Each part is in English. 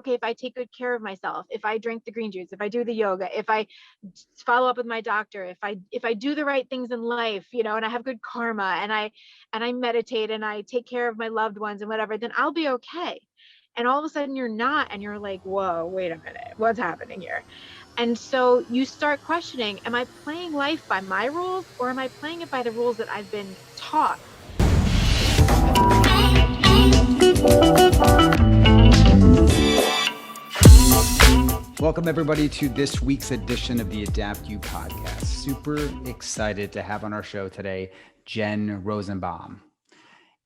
okay, if I take good care of myself, if I drink the green juice, if I do the yoga, if I follow up with my doctor, if I do the right things in life, and I have good karma, and I meditate and I take care of my loved ones and whatever, then I'll be okay. And all of a sudden you're not, and you're like, whoa, wait a minute, what's happening here? And so you start questioning, am I playing life by my rules, or am I playing it by the rules that I've been taught? Welcome, everybody, to this week's edition of the Adapt You podcast. Super excited to have on our show today, Jenn Rozenbaum.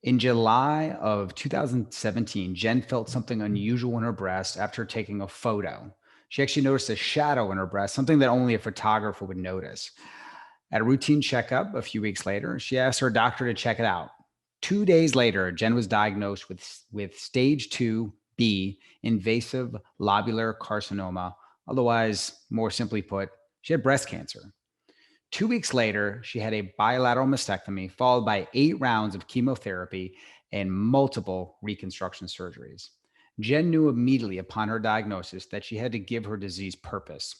In July of 2017, Jenn felt something unusual in her breast after taking a photo. She actually noticed a shadow in her breast, something that only a photographer would notice. At a routine checkup a few weeks later, she asked her doctor to check it out. 2 days later, Jenn was diagnosed with stage 2B invasive lobular carcinoma. Otherwise, more simply put, she had breast cancer. 2 weeks later, she had a bilateral mastectomy followed by 8 rounds of chemotherapy and multiple reconstruction surgeries. Jenn knew immediately upon her diagnosis that she had to give her disease purpose.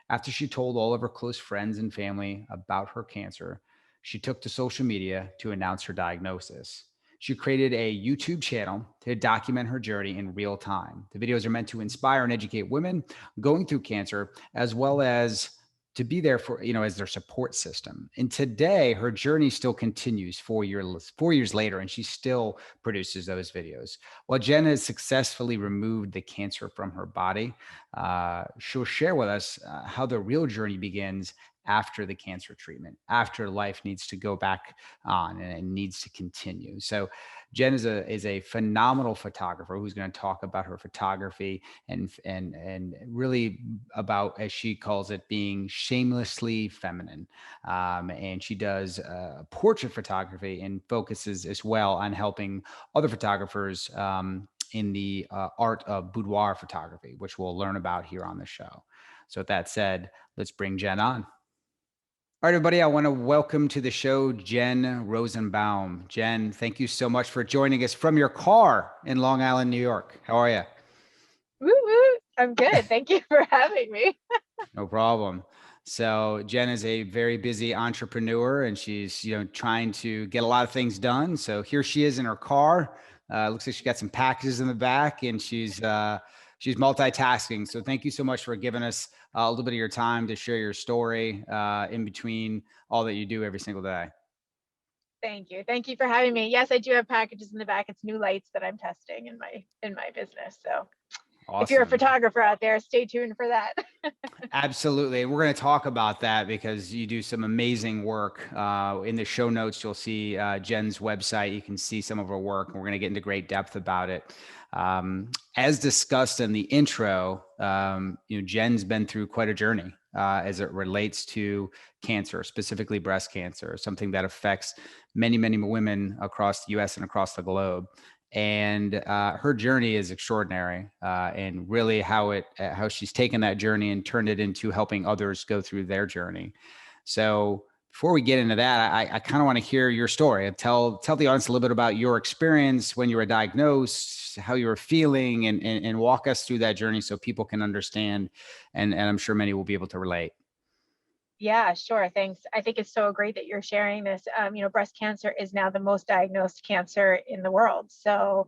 After she told all of her close friends and family about her cancer, she took to social media to announce her diagnosis. She created a YouTube channel to document her journey in real time. The videos are meant to inspire and educate women going through cancer, as well as to be there for, as their support system. And today her journey still continues 4 years later, and she still produces those videos. While Jenn has successfully removed the cancer from her body, she'll share with us how the real journey begins after the cancer treatment, after life needs to go back on and it needs to continue. So Jenn is a phenomenal photographer who's going to talk about her photography and really about, as she calls it, being shamelessly feminine. And she does portrait photography and focuses as well on helping other photographers in the art of boudoir photography, which we'll learn about here on the show. So with that said, let's bring Jenn on. All right, everybody, I want to welcome to the show Jenn Rozenbaum. Jenn, thank you so much for joining us from your car in Long Island, New York. How are you? Woo woo. I'm good. Thank you for having me. No problem. So Jenn is a very busy entrepreneur, and she's trying to get a lot of things done. So here she is in her car. Looks like she got some packages in the back, and she's multitasking. So thank you so much for giving us a little bit of your time to share your story in between all that you do every single day. Thank you. Thank you for having me. Yes, I do have packages in the back. It's new lights that I'm testing in my business. So if you're a Awesome. photographer out there, stay tuned for that. Absolutely. And we're going to talk about that because you do some amazing work. In the show notes, you'll see Jenn's website. You can see some of her work, and we're going to get into great depth about it. As discussed in the intro, Jenn's been through quite a journey as it relates to cancer, specifically breast cancer, something that affects many, many women across the U.S. and across the globe. And her journey is extraordinary, and really how she's taken that journey and turned it into helping others go through their journey. So before we get into that, I kind of want to hear your story. Tell the audience a little bit about your experience when you were diagnosed, how you were feeling, and walk us through that journey so people can understand, and I'm sure many will be able to relate. Yeah, sure. Thanks. I think it's so great that you're sharing this. Breast cancer is now the most diagnosed cancer in the world. So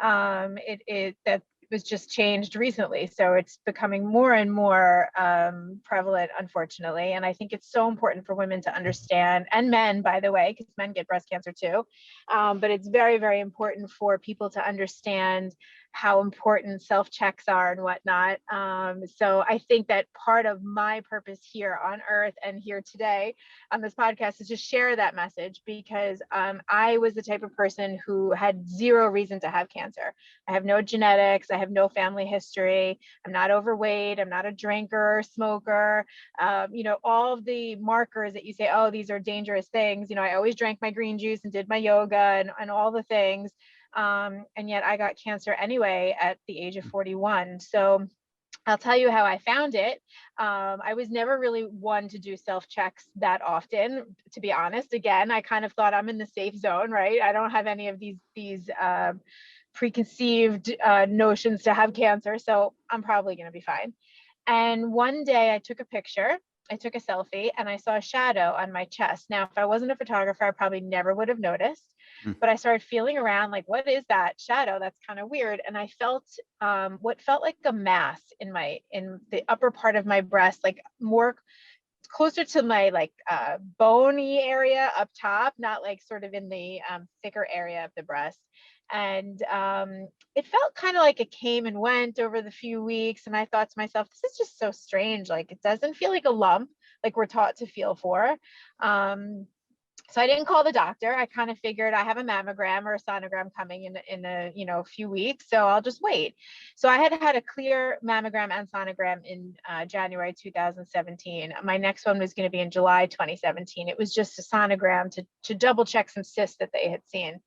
that was just changed recently. So it's becoming more and more prevalent, unfortunately. And I think it's so important for women to understand, and men, by the way, because men get breast cancer too. But it's very, very important for people to understand how important self-checks are and whatnot. So I think that part of my purpose here on earth and here today on this podcast is to share that message, because I was the type of person who had zero reason to have cancer. I have no genetics. I have no family history. I'm not overweight. I'm not a drinker, smoker. All of the markers that you say, oh, these are dangerous things. I always drank my green juice and did my yoga and all the things. And yet I got cancer anyway at the age of 41. So I'll tell you how I found it. I was never really one to do self-checks that often, to be honest. Again, I kind of thought I'm in the safe zone, right? I don't have any of these preconceived notions to have cancer. So I'm probably going to be fine. And one day I took a picture, I took a selfie, and I saw a shadow on my chest. Now, if I wasn't a photographer, I probably never would have noticed. Mm. But I started feeling around like, what is that shadow? That's kind of weird. And I felt what felt like a mass in the upper part of my breast, like more closer to my like bony area up top, not like sort of in the thicker area of the breast. And it felt kind of like it came and went over the few weeks. And I thought to myself, this is just so strange. Like it doesn't feel like a lump like we're taught to feel for. So I didn't call the doctor. I kind of figured I have a mammogram or a sonogram coming in a few weeks, so I'll just wait. So I had a clear mammogram and sonogram in January 2017. My next one was going to be in July 2017. It was just a sonogram to double check some cysts that they had seen.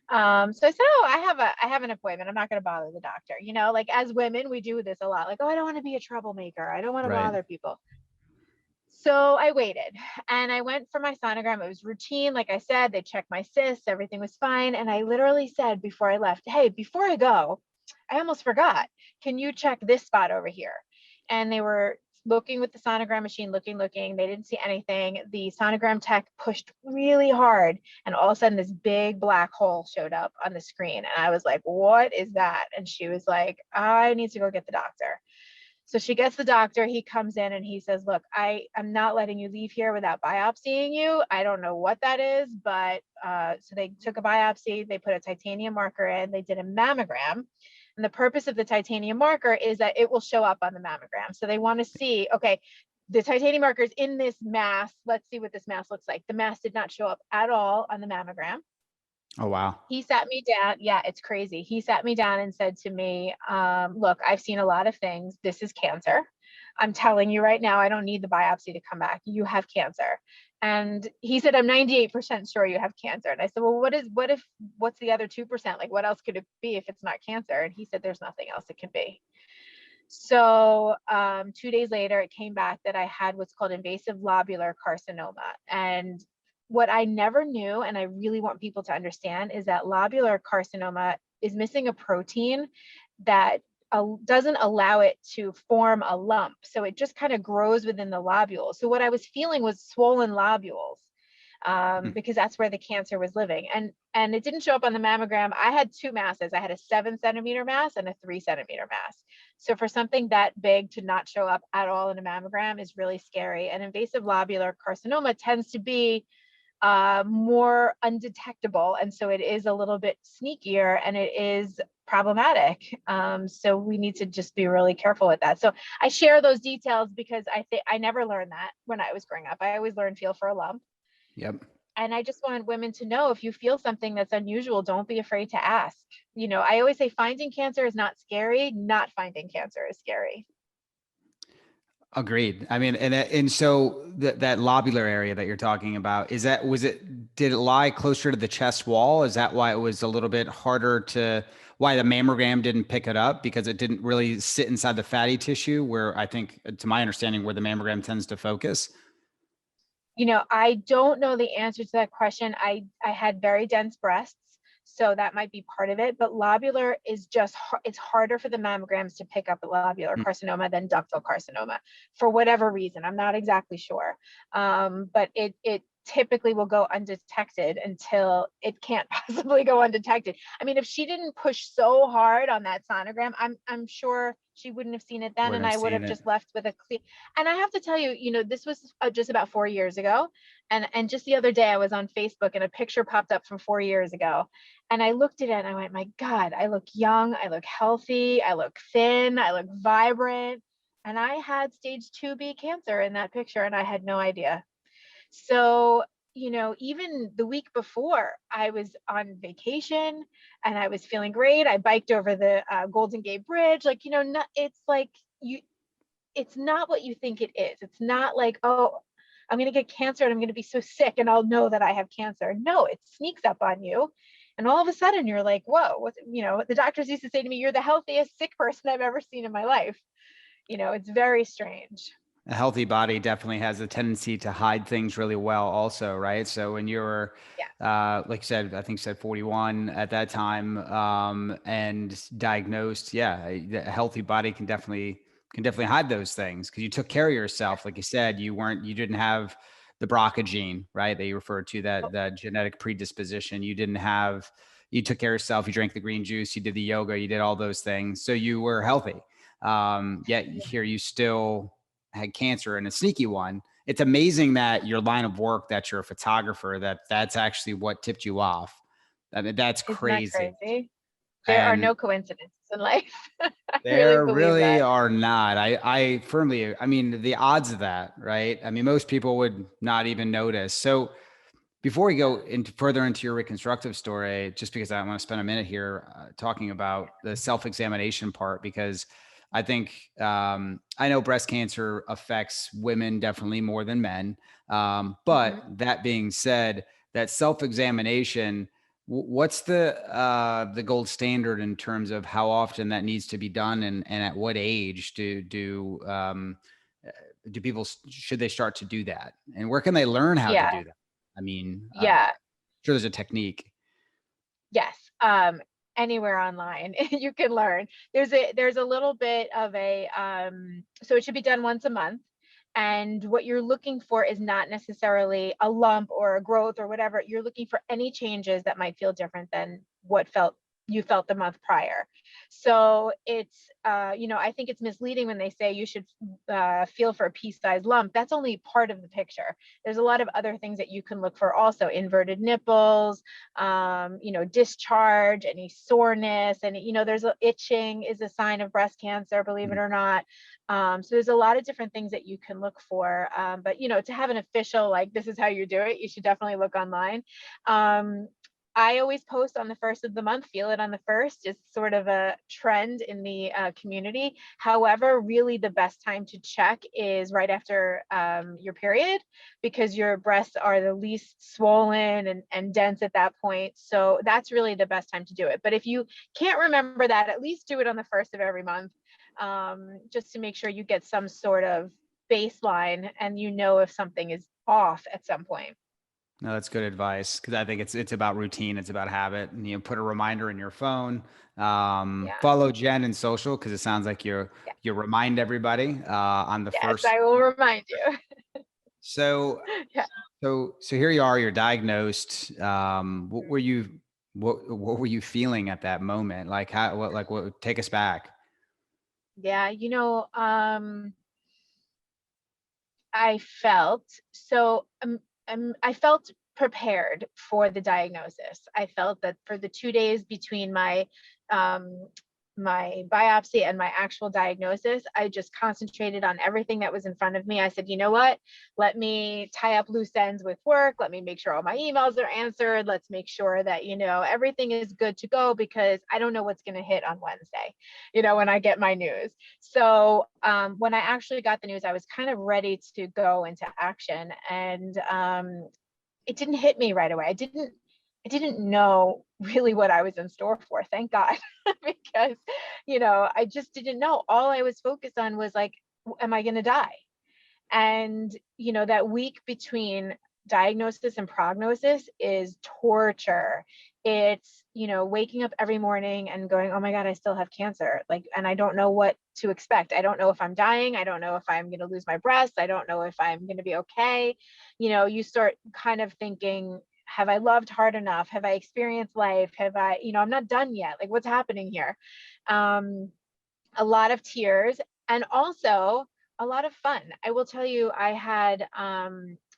So I said, oh, I have an appointment. I'm not going to bother the doctor. Like as women, we do this a lot. Like, oh, I don't want to be a troublemaker. I don't want to Right. bother people. So I waited and I went for my sonogram. It was routine. Like I said, they checked my cysts, everything was fine. And I literally said before I left, hey, before I go, I almost forgot. Can you check this spot over here? And they were looking with the sonogram machine, looking. They didn't see anything. The sonogram tech pushed really hard. And all of a sudden, this big black hole showed up on the screen. And I was like, what is that? And she was like, I need to go get the doctor. So she gets the doctor, he comes in and he says, look, I'm not letting you leave here without biopsying you. I don't know what that is, but so they took a biopsy, they put a titanium marker in, they did a mammogram. And the purpose of the titanium marker is that it will show up on the mammogram. So they want to see, okay, the titanium marker is in this mass. Let's see what this mass looks like. The mass did not show up at all on the mammogram. Oh, wow. He sat me down. Yeah, it's crazy. He sat me down and said to me, look, I've seen a lot of things. This is cancer. I'm telling you right now, I don't need the biopsy to come back. You have cancer. And he said, I'm 98% sure you have cancer. And I said, well, what's the other 2%? Like, what else could it be if it's not cancer? And he said, there's nothing else it can be. So 2 days later, it came back that I had what's called invasive lobular carcinoma. And what I never knew, and I really want people to understand, is that lobular carcinoma is missing a protein that doesn't allow it to form a lump. So it just kind of grows within the lobules. So what I was feeling was swollen lobules. Because that's where the cancer was living. And it didn't show up on the mammogram. I had two masses. I had a 7-centimeter mass and a 3-centimeter mass. So for something that big to not show up at all in a mammogram is really scary. And invasive lobular carcinoma tends to be more undetectable. And so it is a little bit sneakier and it is problematic. So we need to just be really careful with that. So I share those details because I think I never learned that when I was growing up. I always learned feel for a lump. Yep. And I just want women to know, if you feel something that's unusual, don't be afraid to ask. I always say finding cancer is not scary. Not finding cancer is scary. Agreed. I mean, and so that lobular area that you're talking about, did it lie closer to the chest wall? Is that why it was a little bit harder why the mammogram didn't pick it up? Because it didn't really sit inside the fatty tissue where, I think, to my understanding, where the mammogram tends to focus? I don't know the answer to that question. I had very dense breasts, so that might be part of it. But lobular is it's harder for the mammograms to pick up a lobular carcinoma than ductal carcinoma for whatever reason. I'm not exactly sure. But it typically will go undetected until it can't possibly go undetected. I mean, if she didn't push so hard on that sonogram, I'm sure she wouldn't have seen it then, and I would have just left with a clear. And I have to tell you, this was just about 4 years ago, and just the other day I was on Facebook and a picture popped up from 4 years ago, and I looked at it and I went, my God, I look young, I look healthy, I look thin, I look vibrant, and I had stage 2B cancer in that picture, and I had no idea. So, even the week before, I was on vacation and I was feeling great. I biked over the Golden Gate Bridge. It's not what you think it is. It's not like, oh, I'm going to get cancer and I'm going to be so sick and I'll know that I have cancer. No, it sneaks up on you. And all of a sudden you're like, whoa, the doctors used to say to me, you're the healthiest sick person I've ever seen in my life. It's very strange. A healthy body definitely has a tendency to hide things really well also, right? So when you're, Yeah, like you said, I think you said 41 at that time, and diagnosed, yeah, a healthy body can definitely hide those things because you took care of yeah. yourself. Like you said, you didn't have the BRCA gene, right? That you referred to, that genetic predisposition. You took care of yourself. You drank the green juice. You did the yoga. You did all those things. So you were healthy. Yet here you still had cancer, and a sneaky one. It's amazing that your line of work, that you're a photographer, that's actually what tipped you off. I mean, that's Isn't that crazy. crazy? There are And no coincidences in life. I really there believe really that. are not. I firmly, I mean, the odds of that, right? I mean, most people would not even notice. So before we go Yeah. into further into your reconstructive story, just because I want to spend a minute here talking about the self-examination part, because I think I know breast cancer affects women definitely more than men. But Mhm. that being said, that self-examination, what's the gold standard in terms of how often that needs to be done, and at what age do people, should they start to do that, and where can they learn how to Yeah, do that? I mean, yeah. sure there's a technique. Yes, anywhere online you can learn. There's a little bit of a so it should be done once a month. And what you're looking for is not necessarily a lump or a growth or whatever. You're looking for any changes that might feel different than what felt you felt the month prior. So it's I think it's misleading when they say you should feel for a pea-sized lump. That's only part of the picture. There's a lot of other things that you can look for also: inverted nipples, discharge, any soreness, and there's itching is a sign of breast cancer, believe it Mm. or not. So there's a lot of different things that you can look for. But to have an official, like, this is how you do it, you should definitely look online. Um, I always post on the first of the month. Feel it on the first is sort of a trend in the community. However, really the best time to check is right after your period, because your breasts are the least swollen and dense at that point. So that's really the best time to do it. But if you can't remember that, at least do it on the first of every month, just to make sure you get some sort of baseline and if something is off at some point. No, that's good advice, because I think it's about routine, it's about habit, and put a reminder in your phone. Yeah. Follow Jenn in social, because it sounds like Yeah. you remind everybody on the Yes, first. I will remind you. So Yeah. so here you are, you're diagnosed. What were you what were you feeling at that moment? Like how what take us back? Yeah. I felt so I felt prepared for the diagnosis. I felt that for the 2 days between um, my biopsy and my actual diagnosis, I just concentrated on everything that was in front of me. I said, you know what? Let me tie up loose ends with work. Let me make sure all my emails are answered. Let's make sure that everything is good to go, because I don't know what's going to hit on Wednesday. When I get my news. So when I actually got the news, I was kind of ready to go into action, and it didn't hit me right away. I didn't know really what I was in store for. Thank God, because I just didn't know. All I was focused on was like, am I going to die? And that week between diagnosis and prognosis is torture. It's waking up every morning and going, oh my God, I still have cancer, like, and I don't know what to expect. I don't know if I'm dying. I don't know if I'm going to lose my breast. I don't know if I'm going to be okay. You start kind of thinking, have I loved hard enough? Have I experienced life? Have I, I'm not done yet, like, what's happening here? um a lot of tears, and also a lot of fun. I will tell you, I had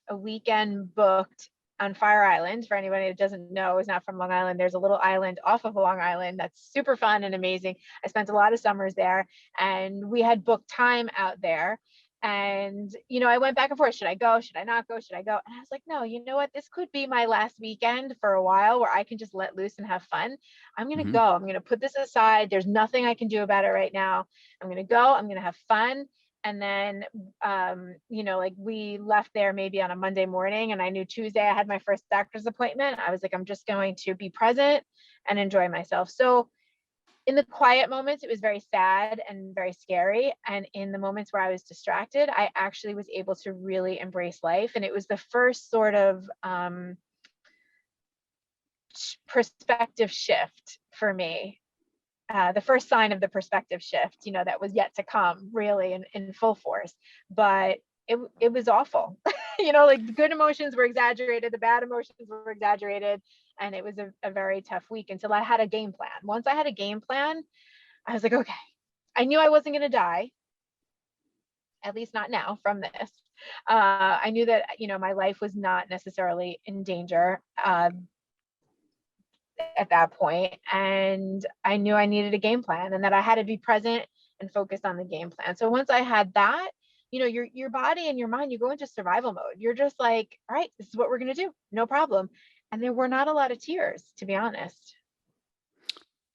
a weekend booked on Fire Island. For anybody that doesn't know, is not from Long Island, there's a little island off of Long Island that's super fun and amazing. I spent a lot of summers there, and we had booked time out there. And I went back and forth: should I go, should I not go, should I go? And I was like, no, you know what, this could be my last weekend for a while where I can just let loose and have fun. I'm going to Hmm. go. I'm going to put this aside. There's nothing I can do about it right now. I'm going to go. I'm going to have fun. And then, like, we left there maybe on a Monday morning, and I knew Tuesday I had my first doctor's appointment. I was like, I'm just going to be present and enjoy myself. So in the quiet moments, it was very sad and very scary. And in the moments where I was distracted, I actually was able to really embrace life. And it was the first sort of perspective shift for me. The first sign of the perspective shift, that was yet to come really in full force. But it was awful. Like the good emotions were exaggerated, the bad emotions were exaggerated. And it was a very tough week until I had a game plan. Once I had a game plan, I was like, okay, I knew I wasn't going to die, at least not now from this. I knew that, my life was not necessarily in danger at that point, and I knew I needed a game plan and that I had to be present and focused on the game plan. So once I had that, your body and your mind, you go into survival mode. You're just like, all right, this is what we're going to do. No problem. And there were not a lot of tears, to be honest.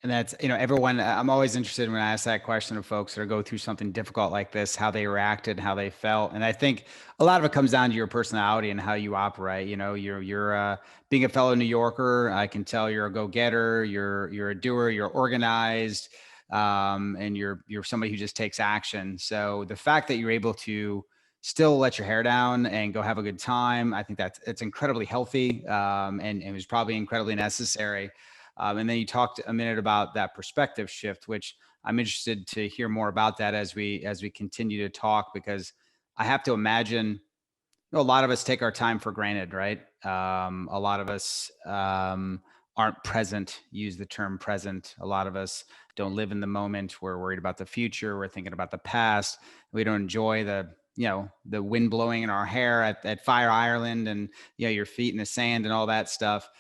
And that's, everyone, I'm always interested when I ask that question of folks that go through something difficult like this, how they reacted, how they felt. And I think a lot of it comes down to your personality and how you operate. You're being a fellow New Yorker, I can tell you're a go-getter, you're a doer, you're organized, and you're somebody who just takes action. So the fact that you're able to still let your hair down and go have a good time, I think it's incredibly healthy, and it was probably incredibly necessary. And then you talked a minute about that perspective shift, which I'm interested to hear more about that as we continue to talk, because I have to imagine, a lot of us take our time for granted, right? A lot of us aren't present, use the term present. A lot of us don't live in the moment. We're worried about the future. We're thinking about the past. We don't enjoy the wind blowing in our hair at Fire Island, and, your feet in the sand and all that stuff.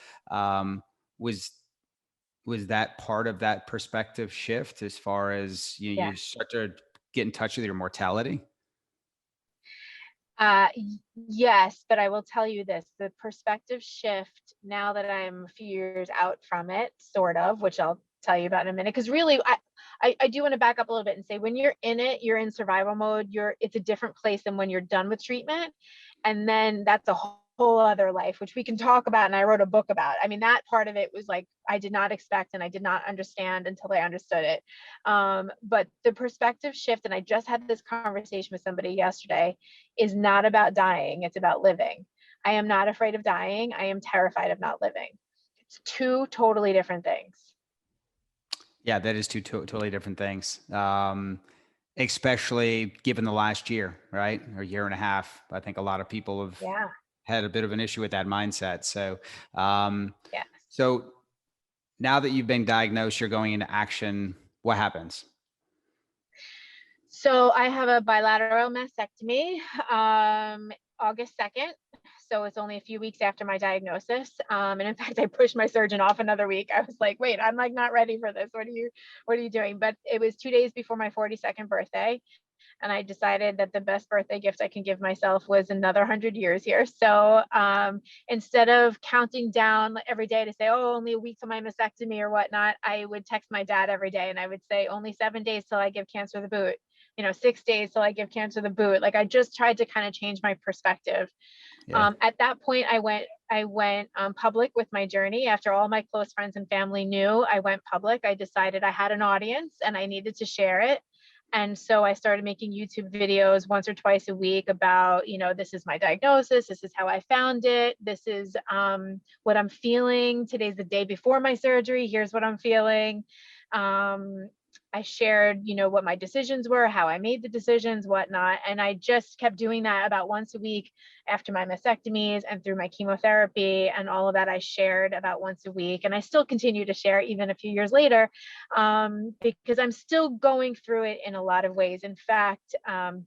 Was that part of that perspective shift, as far as Yeah. you start to get in touch with your mortality? Yes, but I will tell you this, the perspective shift now that I'm a few years out from it, sort of, which I'll tell you about in a minute. Because really, I do want to back up a little bit and say, when you're in it, you're in survival mode. It's a different place than when you're done with treatment. And then that's a whole other life, which we can talk about. And I wrote a book about. I mean, that part of it was like, I did not expect and I did not understand until I understood it. But the perspective shift, and I just had this conversation with somebody yesterday, is not about dying. It's about living. I am not afraid of dying. I am terrified of not living. It's two totally different things. Yeah, that is two totally different things. Especially given the last year, right? Or year and a half. I think a lot of people have Yeah. had a bit of an issue with that mindset. So, um, Yes. so now that you've been diagnosed, you're going into action. What happens? So I have a bilateral mastectomy, August 2nd. So it's only a few weeks after my diagnosis. And in fact, I pushed my surgeon off another week. I was like, wait, I'm like not ready for this. What are you doing? But it was 2 days before my 42nd birthday. And I decided that the best birthday gift I can give myself was another 100 years here. So instead of counting down every day to say, oh, only a week to my mastectomy or whatnot, I would text my dad every day and I would say, only 7 days till I give cancer the boot, 6 days till I give cancer the boot. Like I just tried to kind of change my perspective. Yeah. At that point, I went public with my journey. After all my close friends and family knew, I went public. I decided I had an audience and I needed to share it. And so I started making YouTube videos once or twice a week about, this is my diagnosis. This is how I found it. This is what I'm feeling. Today's the day before my surgery. Here's what I'm feeling. I shared, what my decisions were, how I made the decisions, whatnot. And I just kept doing that about once a week after my mastectomies and through my chemotherapy and all of that. I shared about once a week. And I still continue to share even a few years later, because I'm still going through it in a lot of ways. In fact,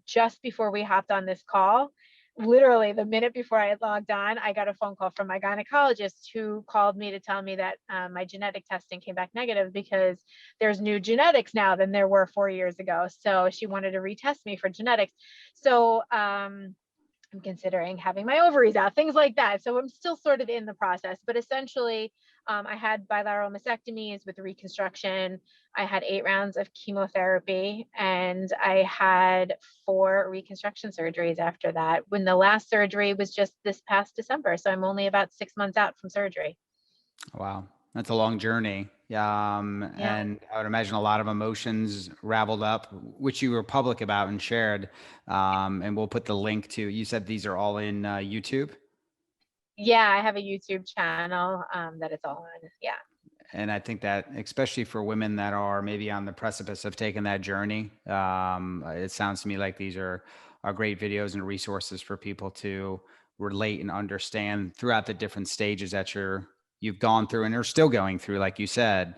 just before we hopped on this call, literally the minute before I had logged on, I got a phone call from my gynecologist who called me to tell me that my genetic testing came back negative because there's new genetics now than there were 4 years ago. So she wanted to retest me for genetics. So I'm considering having my ovaries out, things like that. So I'm still sort of in the process, but essentially I had bilateral mastectomies with reconstruction. I had 8 rounds of chemotherapy and I had 4 reconstruction surgeries after that, when the last surgery was just this past December. So I'm only about 6 months out from surgery. Wow. That's a long journey. Yeah. And I would imagine a lot of emotions raveled up, which you were public about and shared. And we'll put the link to, you said these are all in YouTube. Yeah, I have a YouTube channel that it's all on. Yeah. And I think that, especially for women that are maybe on the precipice of taking that journey, it sounds to me like these are great videos and resources for people to relate and understand throughout the different stages that you've gone through and are still going through, like you said,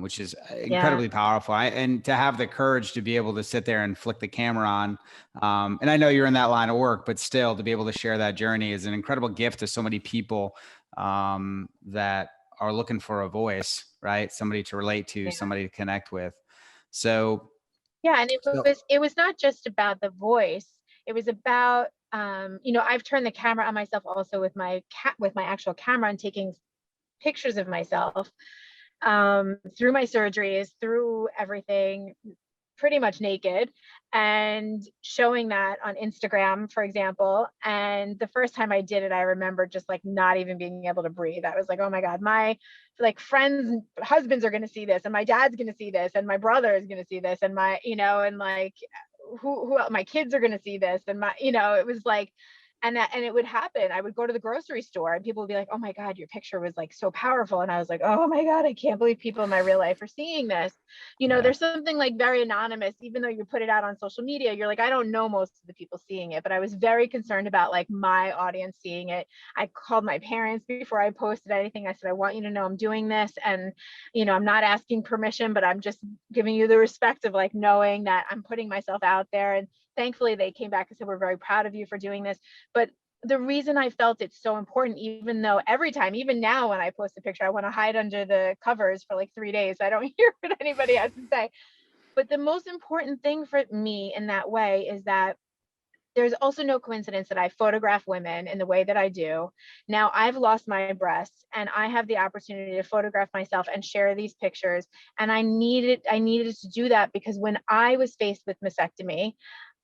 which is Yeah. incredibly powerful. And to have the courage to be able to sit there and flick the camera on, and I know you're in that line of work, but still to be able to share that journey is an incredible gift to so many people that are looking for a voice, right? Somebody to relate to, Yeah. somebody to connect with. So, Yeah, and so it was not just about the voice. It was about I've turned the camera on myself also with with my actual camera and taking pictures of myself through my surgeries, through everything, pretty much naked, and showing that on Instagram, for example. And the first time I did it, I remember just like not even being able to breathe. I was like, oh my God, my like friends, husbands are going to see this, and my dad's going to see this, and my brother is going to see this, and my, and like, who my kids are going to see this, and my, it was like, and it would happen. I would go to the grocery store and people would be like, oh my God, your picture was like so powerful. And I was like, oh my God, I can't believe people in my real life are seeing this. yeah, There's something like very anonymous, even though you put it out on social media, you're like, I don't know most of the people seeing it, but I was very concerned about like my audience seeing it. I called my parents before I posted anything. I said, I want you to know I'm doing this. And, I'm not asking permission, but I'm just giving you the respect of like knowing that I'm putting myself out there. And thankfully they came back and said, we're very proud of you for doing this. But the reason I felt it's so important, even though every time, even now when I post a picture, I want to hide under the covers for like 3 days. I don't hear what anybody has to say. But the most important thing for me in that way is that there's also no coincidence that I photograph women in the way that I do. Now I've lost my breasts and I have the opportunity to photograph myself and share these pictures. And I needed to do that because when I was faced with mastectomy,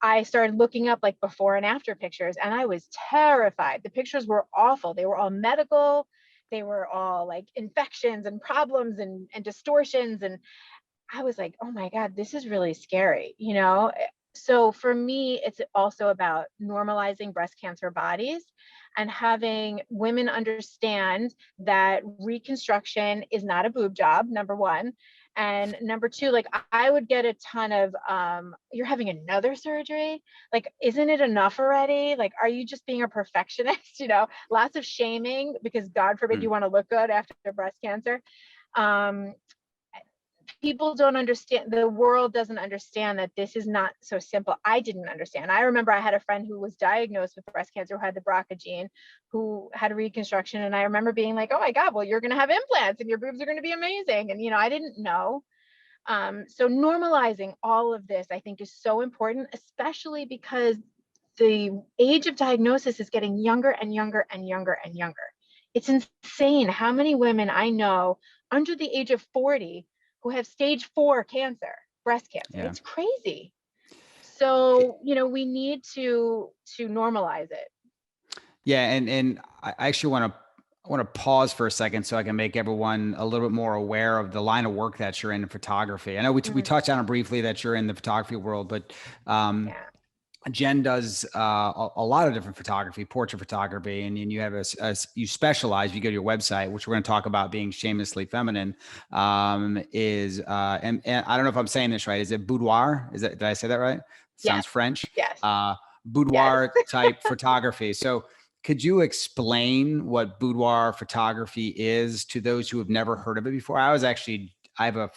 I started looking up like before and after pictures and I was terrified. The pictures were awful. They were all medical. They were all like infections and problems and distortions. And I was like, oh my God, this is really scary. So for me, it's also about normalizing breast cancer bodies and having women understand that reconstruction is not a boob job, number one. And number two, like I would get a ton of, you're having another surgery? Like, isn't it enough already? Like, are you just being a perfectionist? Lots of shaming because God forbid mm, you want to look good after breast cancer. Um, People don't understand, the world doesn't understand that this is not so simple. I didn't understand. I remember I had a friend who was diagnosed with breast cancer, who had the BRCA gene, who had a reconstruction. And I remember being like, oh my God, well, you're going to have implants and your boobs are going to be amazing. And, I didn't know. So normalizing all of this, I think, is so important, especially because the age of diagnosis is getting younger and younger and younger and younger. It's insane how many women I know under the age of 40 who have stage 4 cancer, breast cancer. yeah. It's crazy. So, we need to normalize it. Yeah, and I actually want to pause for a second so I can make everyone a little bit more aware of the line of work that you're in photography. I know we Mhm. touched on it briefly that you're in the photography world, but Yeah. Jenn does a lot of different photography, portrait photography, and you have you specialize. If you go to your website, which we're going to talk about being shamelessly feminine, is and I don't know if I'm saying this right. Is it boudoir? Did I say that right? Yes. Sounds French. Yes. Uh, Yes. Boudoir type photography. So could you explain what boudoir photography is to those who have never heard of it before? I have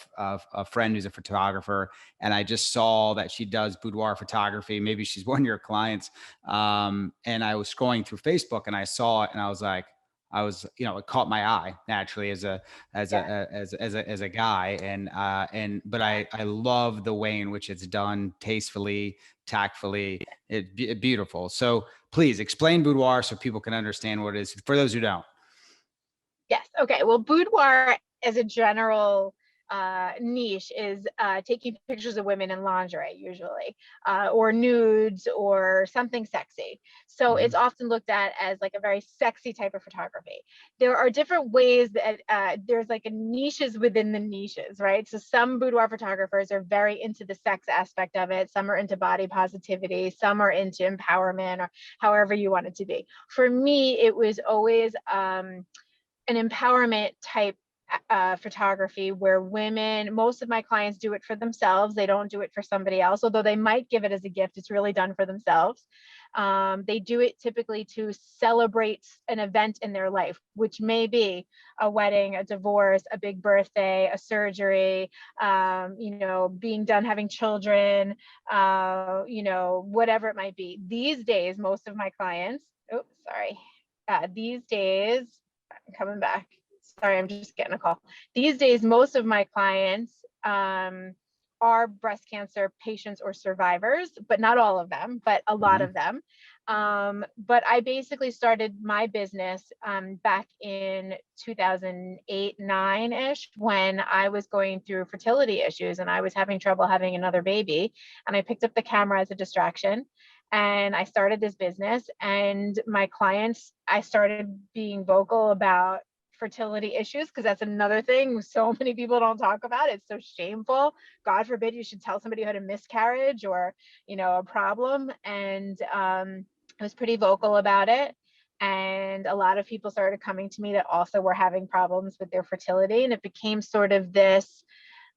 a friend who's a photographer, and I just saw that she does boudoir photography. Maybe she's one of your clients. And I was scrolling through Facebook and I saw it, and I was like, it caught my eye naturally Yeah. as a guy, but I love the way in which it's done tastefully, tactfully, beautiful. So please explain boudoir so people can understand what it is for those who don't. Yes. Okay. Well, boudoir as a general niche is taking pictures of women in lingerie, usually, or nudes or something sexy. So Mhm. it's often looked at as like a very sexy type of photography. There are different ways that there's like a niches within the niches, right? So some boudoir photographers are very into the sex aspect of it. Some are into body positivity. Some are into empowerment, or however you want it to be. For me, it was always an empowerment type photography where women, most of my clients do it for themselves. They don't do it for somebody else, although they might give it as a gift. It's really done for themselves. They do it typically to celebrate an event in their life, which may be a wedding, a divorce, a big birthday, a surgery, being done having children, whatever it might be. These days, most of my clients, these days, I'm coming back. Sorry, I'm just getting a call. These days, most of my clients are breast cancer patients or survivors, but not all of them, but a lot Mhm. of them. But I basically started my business back in 2008, 9-ish, when I was going through fertility issues and I was having trouble having another baby. And I picked up the camera as a distraction. And I started this business, and my clients, I started being vocal about fertility issues, because that's another thing so many people don't talk about. It's so shameful. God forbid you should tell somebody who had a miscarriage or, a problem. And I was pretty vocal about it. And a lot of people started coming to me that also were having problems with their fertility. And it became sort of this,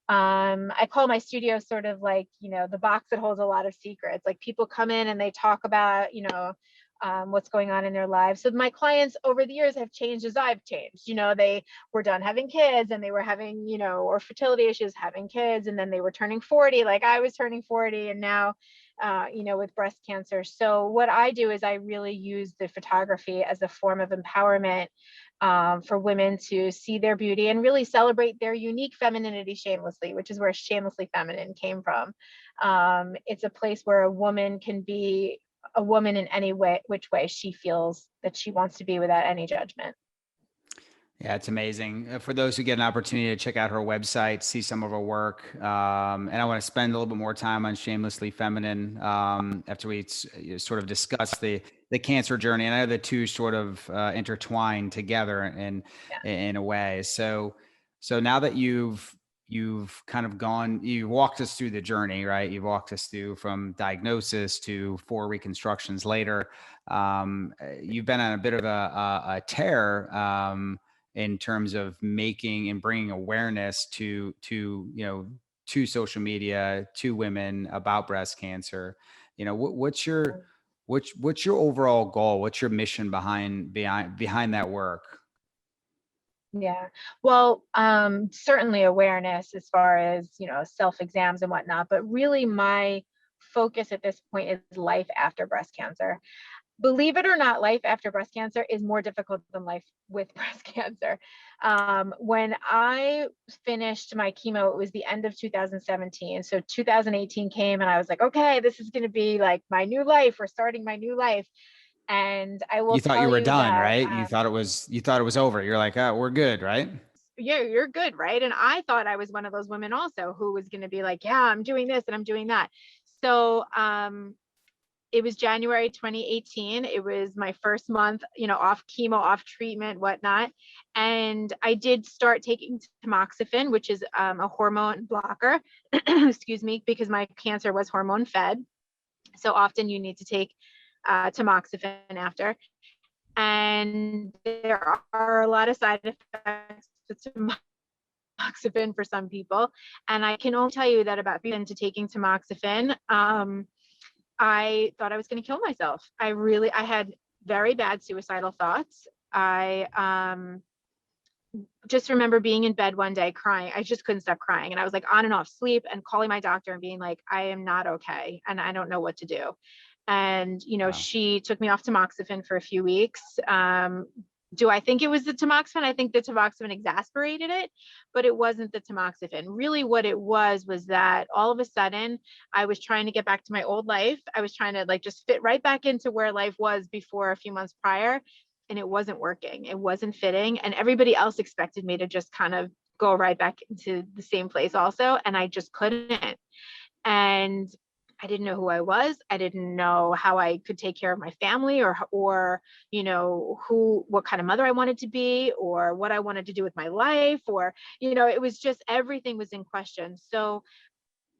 I call my studio sort of like, the box that holds a lot of secrets. Like, people come in and they talk about, what's going on in their lives. So my clients over the years have changed as I've changed. They were done having kids, and they were having, or fertility issues, having kids, and then they were turning 40, like I was turning 40, and now, with breast cancer. So what I do is I really use the photography as a form of empowerment, for women to see their beauty and really celebrate their unique femininity shamelessly, which is where Shamelessly Feminine came from. It's a place where a woman can be a woman in any way, which way she feels that she wants to be, without any judgment. Yeah, it's amazing. For those who get an opportunity to check out her website, see some of her work, and I want to spend a little bit more time on Shamelessly Feminine after we sort of discuss the cancer journey. And I know the two sort of intertwine together in a way. So now that you've kind of you walked us through the journey, right? You've walked us through from diagnosis to 4 reconstructions later. You've been on a bit of a tear. In terms of making and bringing awareness to social media, to women about breast cancer. What's your overall goal? What's your mission behind that work? Yeah. Well, certainly awareness as far as, self exams and whatnot, but really my focus at this point is life after breast cancer. Believe it or not, life after breast cancer is more difficult than life with breast cancer. When I finished my chemo, it was the end of 2017. So 2018 came, and I was like, okay, this is going to be like my new life. We're starting my new life. And I will You thought tell you were you done, that, right? You thought it was over. You're like, oh, we're good, right? yeah, you're good, right? And I thought I was one of those women also who was going to be like, yeah, I'm doing this and I'm doing that. So, it was January 2018. It was my first month, off chemo, off treatment, whatnot. And I did start taking tamoxifen, which is a hormone blocker, excuse me, because my cancer was hormone fed. So often you need to take tamoxifen after. And there are a lot of side effects with tamoxifen for some people. And I can only tell you that about being into taking tamoxifen, I thought I was going to kill myself. I had very bad suicidal thoughts. I just remember being in bed one day crying. I just couldn't stop crying. And I was like on and off sleep, and calling my doctor and being like, I am not okay. And I don't know what to do. And, Wow. she took me off tamoxifen for a few weeks. Do I think it was the tamoxifen? I think the tamoxifen exasperated it, but it wasn't the tamoxifen. Really, what it was that all of a sudden I was trying to get back to my old life. I was trying to like just fit right back into where life was before a few months prior. And it wasn't working. It wasn't fitting. And everybody else expected me to just kind of go right back into the same place also. And I just couldn't. And I didn't know who I was. I didn't know how I could take care of my family, or, what kind of mother I wanted to be, or what I wanted to do with my life, or, it was just, everything was in question. So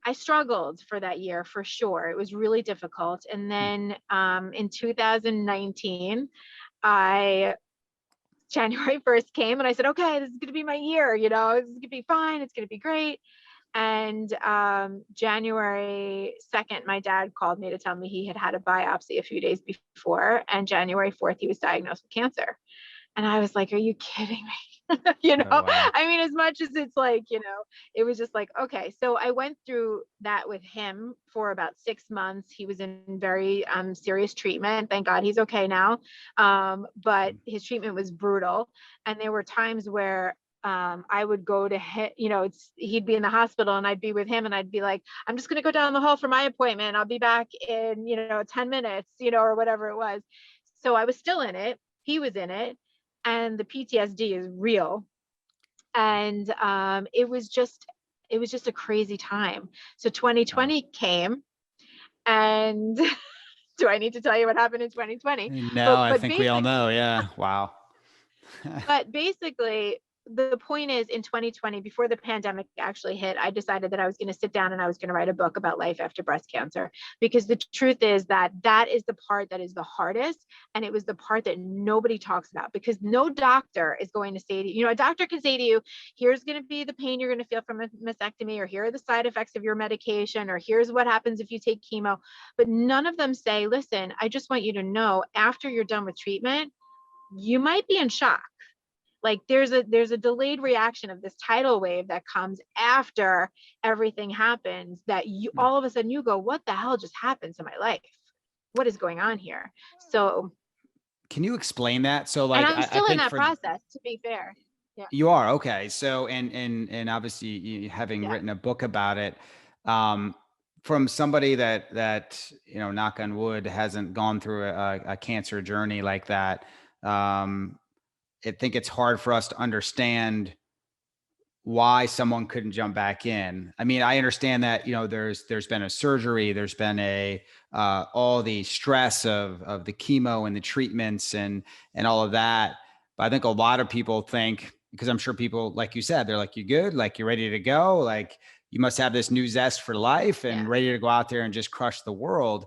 I struggled for that year for sure. It was really difficult. And then in 2019, January 1st came and I said, okay, this is going to be my year. This is going to be fine. It's going to be great. And January 2nd, my dad called me to tell me he had had a biopsy a few days before. And January 4th, he was diagnosed with cancer. And I was like, are you kidding me? Oh, wow. I mean, as much as it's like, it was just like, okay. So I went through that with him for about 6 months. He was in very serious treatment. Thank God he's okay now. But his treatment was brutal. And there were times where I would go to him, he'd be in the hospital and I'd be with him and I'd be like, I'm just going to go down the hall for my appointment. I'll be back in, 10 minutes, or whatever it was. So I was still in it. He was in it. And the PTSD is real. And it was just a crazy time. So 2020 came, and do I need to tell you what happened in 2020? No, I think we all know. Yeah. Wow. But basically, the point is, in 2020, before the pandemic actually hit, I decided that I was going to sit down and I was going to write a book about life after breast cancer, because the truth is that is the part that is the hardest. And it was the part that nobody talks about, because no doctor is going to say to you, a doctor can say to you, here's going to be the pain you're going to feel from a mastectomy, or here are the side effects of your medication, or here's what happens if you take chemo. But none of them say, listen, I just want you to know, after you're done with treatment, you might be in shock. Like there's a delayed reaction of this tidal wave that comes after everything happens, that you all of a sudden you go, what the hell just happened to my life? What is going on here? So can you explain that? So like, and I'm still I in think that process, to be fair. Yeah. you are. Okay. So, and obviously you having written a book about it, from somebody that, knock on wood, hasn't gone through a cancer journey like that. I think it's hard for us to understand why someone couldn't jump back in. I mean, I understand that, there's been a surgery, there's been all the stress of the chemo and the treatments and all of that. But I think a lot of people think, because I'm sure people, like you said, they're like, you good? Like, you ready to go? Like, you must have this new zest for life and ready to go out there and just crush the world.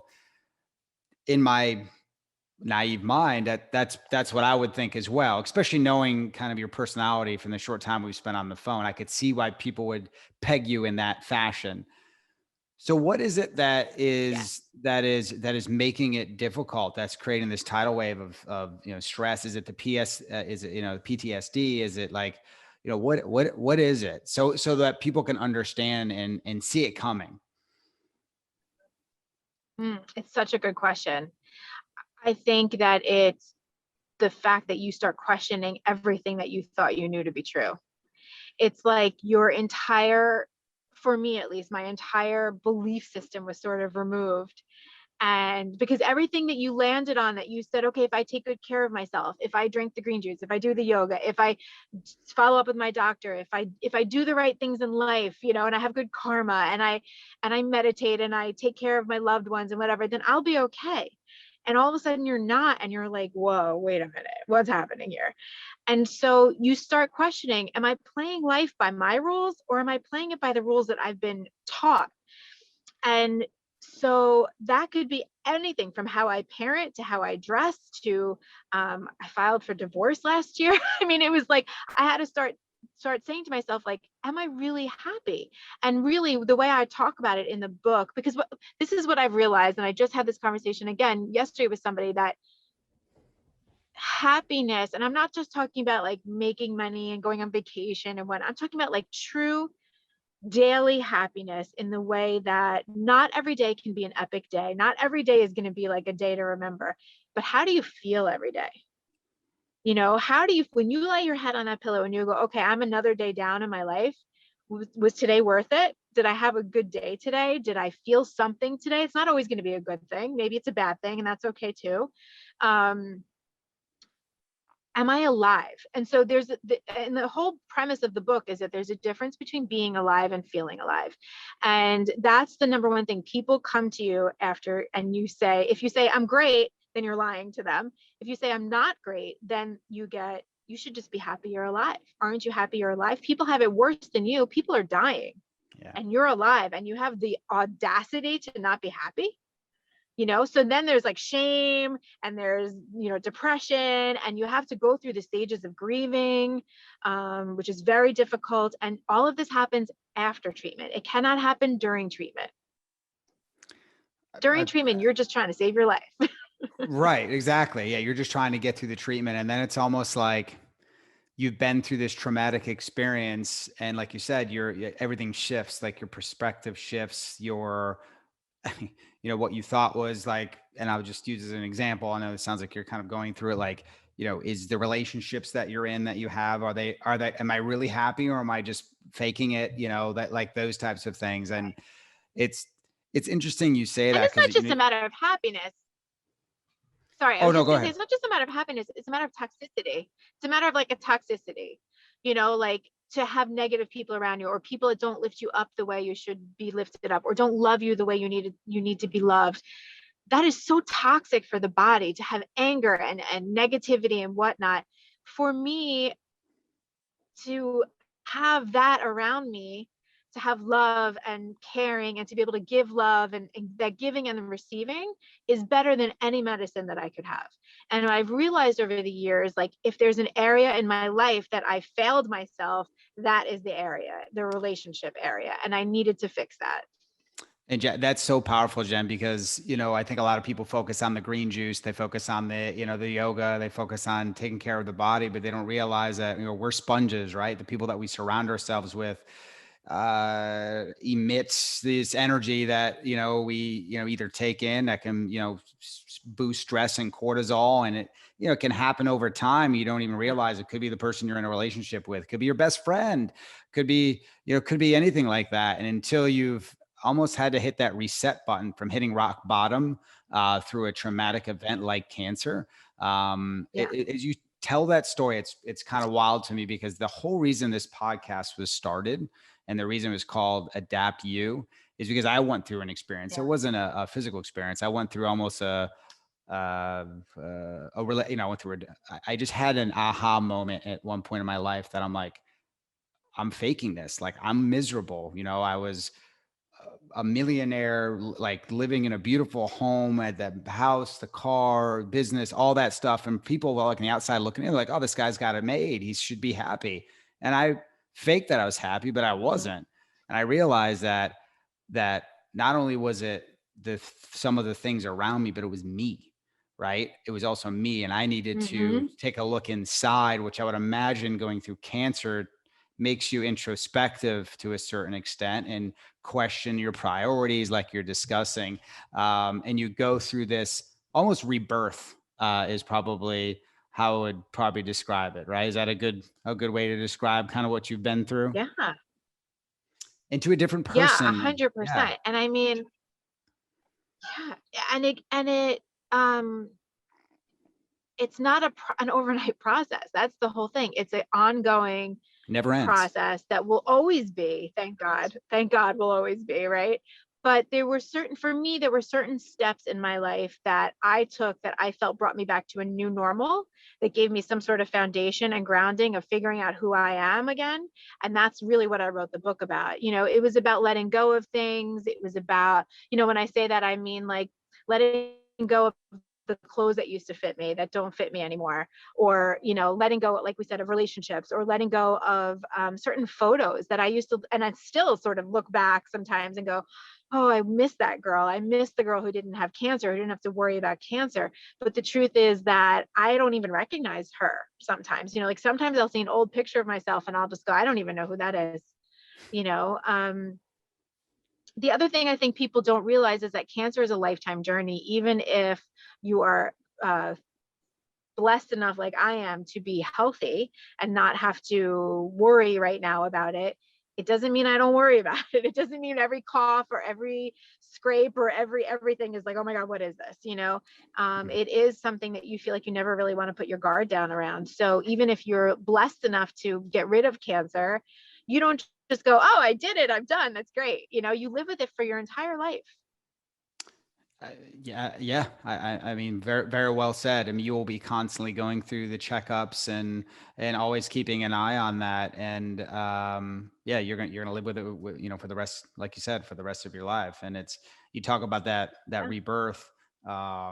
In my naive mind, that's what I would think as well, especially knowing kind of your personality from the short time we've spent on the phone. I could see why people would peg you in that fashion. So what is it that is making it difficult? That's creating this tidal wave of stress? Is it the is it PTSD? Is it like, what is it? So that people can understand and see it coming. It's such a good question. I think that it's the fact that you start questioning everything that you thought you knew to be true. It's like for me at least, my entire belief system was sort of removed. And because everything that you landed on, that you said, okay, if I take good care of myself, if I drink the green juice, if I do the yoga, if I follow up with my doctor, if I do the right things in life, and I have good karma, and I meditate and I take care of my loved ones and whatever, then I'll be okay. And all of a sudden you're not, and you're like, whoa, wait a minute, what's happening here? And so you start questioning, am I playing life by my rules, or am I playing it by the rules that I've been taught? And so that could be anything from how I parent to how I dress to I filed for divorce last year. I mean, it was like I had to start saying to myself, like, am I really happy? And really, the way I talk about it in the book, because this is what I've realized, and I just had this conversation again yesterday with somebody, that happiness, and I'm not just talking about like making money and going on vacation and what, I'm talking about like true daily happiness, in the way that not every day can be an epic day. Not every day is going to be like a day to remember, but how do you feel every day? How do you, when you lay your head on that pillow and you go, okay, I'm another day down in my life. Was today worth it? Did I have a good day today? Did I feel something today? It's not always going to be a good thing. Maybe it's a bad thing, and that's okay too. And am I alive? And so and the whole premise of the book is that there's a difference between being alive and feeling alive. And that's the number one thing. People come to you after, and if you say, I'm great, then you're lying to them. If you say, I'm not great, then you should just be happy you're alive. Aren't you happy you're alive? People have it worse than you. People are dying. Yeah. And you're alive, and you have the audacity to not be happy. So then there's like shame, and there's depression, and you have to go through the stages of grieving, which is very difficult. And all of this happens after treatment. It cannot happen during treatment. During treatment, you're just trying to save your life. Right, exactly. Yeah, you're just trying to get through the treatment, and then it's almost like you've been through this traumatic experience, and like you said, everything shifts, like your perspective shifts, what you thought was like, and I'll just use as an example. I know it sounds like you're kind of going through it, like, is the relationships that you're in, that you have, am I really happy, or am I just faking it? That, like, those types of things. And it's interesting you say And that, it's not because just a matter of happiness. Sorry, I oh was no, just go gonna say, ahead. it's not just a matter of happiness, it's a matter of toxicity. It's a matter of like a toxicity, like to have negative people around you, or people that don't lift you up the way you should be lifted up, or don't love you the way you need to be loved. That is so toxic for the body, to have anger and negativity and whatnot. For me to have that around me, to have love and caring, and to be able to give love, and that giving and the receiving is better than any medicine that I could have. And I've realized over the years, like, if there's an area in my life that I failed myself, that is the relationship area. And I needed to fix that. And that's so powerful, Jen, because, I think a lot of people focus on the green juice. They focus on the yoga, they focus on taking care of the body, but they don't realize that, we're sponges, right? The people that we surround ourselves with emits this energy that, we, either take in, that can, boost stress and cortisol. And it, can happen over time. You don't even realize it. Could be the person you're in a relationship with, could be your best friend, could be, could be anything like that. And until you've almost had to hit that reset button from hitting rock bottom through a traumatic event like cancer. As you tell that story, it's kind of wild to me, because the whole reason this podcast was started, and the reason it was called Adapt You, is because I went through an experience. It wasn't a physical experience. I went through almost I went through I just had an aha moment at one point in my life that I'm like, I'm faking this. Like, I'm miserable. I was a millionaire, like living in a beautiful home, at the house, the car, business, all that stuff. And people were like on the outside looking in, like, oh, this guy's got it made. He should be happy. And I faked that I was happy, but I wasn't. And I realized that not only was it some of the things around me, but it was me, right? It was also me. And I needed to take a look inside, which I would imagine going through cancer makes you introspective to a certain extent, and question your priorities, like you're discussing. And you go through this almost rebirth, is probably how I would probably describe it, right? Is that a good way to describe kind of what you've been through? Yeah. Into a different Yeah, person. Yeah. 100%. And I mean, yeah, and it it's not an overnight process. That's the whole thing. It's an ongoing Never ends. process that will always be, thank God will always be, right? But for me, there were certain steps in my life that I took that I felt brought me back to a new normal, that gave me some sort of foundation and grounding of figuring out who I am again. And that's really what I wrote the book about. It was about letting go of things. It was about, when I say that, I mean like letting go of the clothes that used to fit me that don't fit me anymore, or letting go, like we said, of relationships, or letting go of certain photos that I used to, and I still sort of look back sometimes and go, oh, I miss that girl. I miss the girl who didn't have cancer, who didn't have to worry about cancer. But the truth is that I don't even recognize her sometimes. Like sometimes I'll see an old picture of myself and I'll just go, I don't even know who that is. The other thing I think people don't realize is that cancer is a lifetime journey. Even if you are blessed enough, like I am, to be healthy and not have to worry right now about it, It doesn't mean I don't worry about it. It doesn't mean every cough or every scrape or everything is like, oh my God, what is this? It is something that you feel like you never really want to put your guard down around. So even if you're blessed enough to get rid of cancer, you don't just go, oh, I did it, I'm done, that's great. You live with it for your entire life. Yeah. I mean, very, very well said. I mean, you will be constantly going through the checkups and always keeping an eye on that. And yeah, you're gonna live with it, for the rest, like you said, for the rest of your life. And you talk about that rebirth. I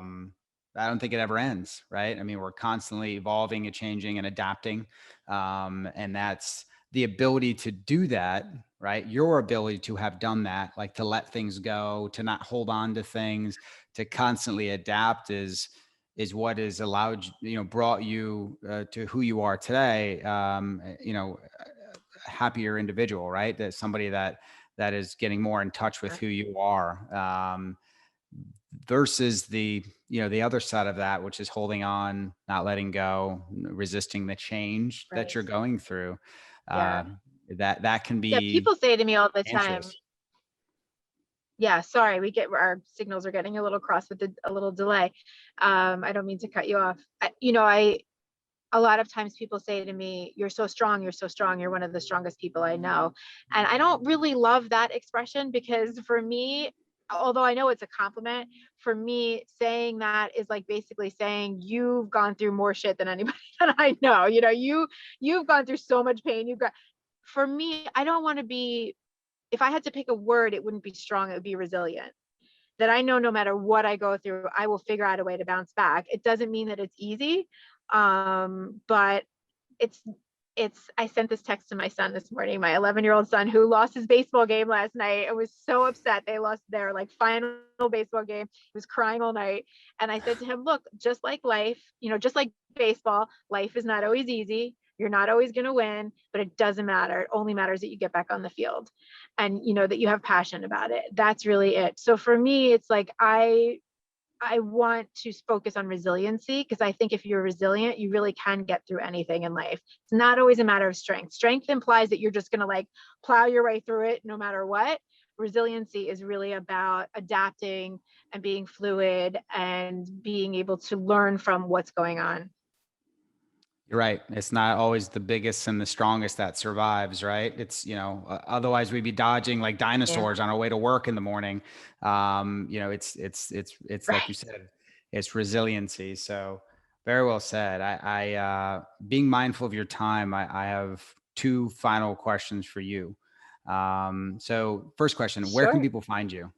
don't think it ever ends, right? I mean, we're constantly evolving and changing and adapting, and that's the ability to do that, right? Your ability to have done that, like to let things go, to not hold on to things, to constantly adapt is what has allowed, brought you to who you are today. A happier individual, right? That somebody that is getting more in touch with who you are, versus the other side of that, which is holding on, not letting go, resisting the change that you're going through. Yeah. That can Yeah, be people say to me all the time, cancerous. yeah, sorry, our signals are getting a little cross with a little delay. I don't mean to cut you off. A lot of times people say to me, you're so strong, you're one of the strongest people I know. And I don't really love that expression, because for me, although I know it's a compliment, for me, saying that is like basically saying you've gone through more shit than anybody that I know. You've gone through so much pain. For me, I don't want to be, if I had to pick a word, it wouldn't be strong, it would be resilient. That I know no matter what I go through, I will figure out a way to bounce back. It doesn't mean that it's easy, but it's I sent this text to my son this morning, my 11-year-old son, who lost his baseball game last night. I was so upset. They lost their final baseball game. He was crying all night. And I said to him, look, just like life, just like baseball, life is not always easy. You're not always going to win, but it doesn't matter. It only matters that you get back on the field and that you have passion about it. That's really it. So for me, it's like I want to focus on resiliency, because I think if you're resilient, you really can get through anything in life. It's not always a matter of strength. Strength implies that you're just going to plow your way through it no matter what. Resiliency is really about adapting and being fluid and being able to learn from what's going on. You're right. It's not always the biggest and the strongest that survives, right? It's, otherwise we'd be dodging like dinosaurs on our way to work in the morning. It's like you said, it's resiliency. So very well said. I being mindful of your time, I have two final questions for you. So first question, where can people find you?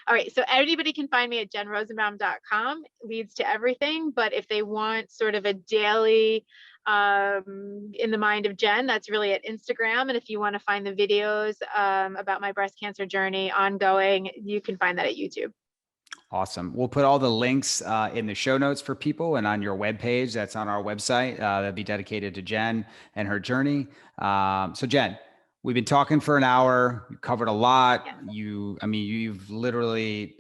All right. So anybody can find me at jennrozenbaum.com. Leads to everything. But if they want sort of a daily in the mind of Jenn, that's really at Instagram. And if you want to find the videos about my breast cancer journey ongoing, you can find that at YouTube. Awesome. We'll put all the links in the show notes for people and on your webpage. That's on our website. That'll be dedicated to Jenn and her journey. So Jenn, we've been talking for an hour. You covered a lot. Yeah. You've literally,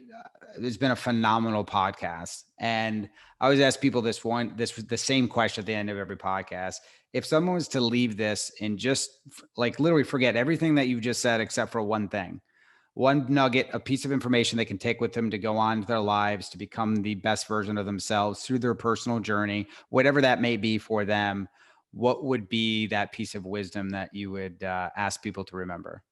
it's been a phenomenal podcast. And I always ask people this was the same question at the end of every podcast. If someone was to leave this and just literally forget everything that you've just said, except for one thing, one nugget, a piece of information they can take with them to go on to their lives, to become the best version of themselves through their personal journey, whatever that may be for them, what would be that piece of wisdom that you would ask people to remember?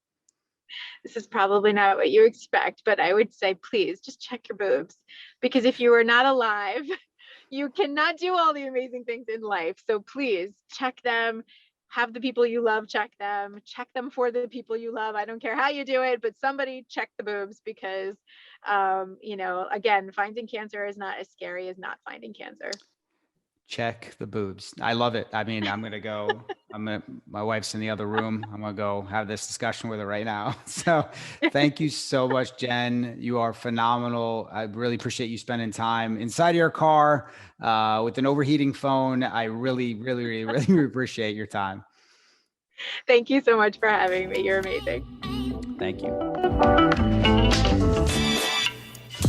This is probably not what you expect, but I would say, please just check your boobs, because if you are not alive, you cannot do all the amazing things in life. So please check them. Have the people you love check them for the people you love. I don't care how you do it, but somebody check the boobs, because again, finding cancer is not as scary as not finding cancer. Check the boobs. I love it. I mean, my wife's in the other room. I'm going to go have this discussion with her right now. So thank you so much, Jenn. You are phenomenal. I really appreciate you spending time inside your car with an overheating phone. I really, really, really, really appreciate your time. Thank you so much for having me. You're amazing. Thank you.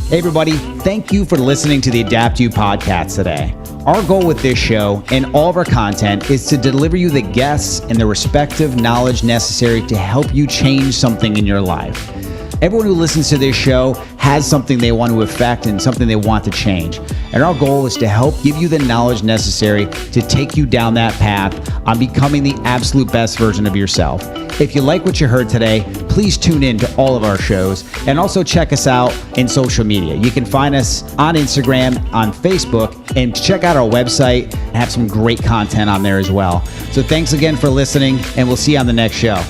Hey, everybody. Thank you for listening to the Adapt You podcast today. Our goal with this show and all of our content is to deliver you the guests and the respective knowledge necessary to help you change something in your life. Everyone who listens to this show has something they want to affect and something they want to change. And our goal is to help give you the knowledge necessary to take you down that path on becoming the absolute best version of yourself. If you like what you heard today, please tune in to all of our shows and also check us out in social media. You can find us on Instagram, on Facebook, and check out our website and have some great content on there as well. So thanks again for listening, and we'll see you on the next show.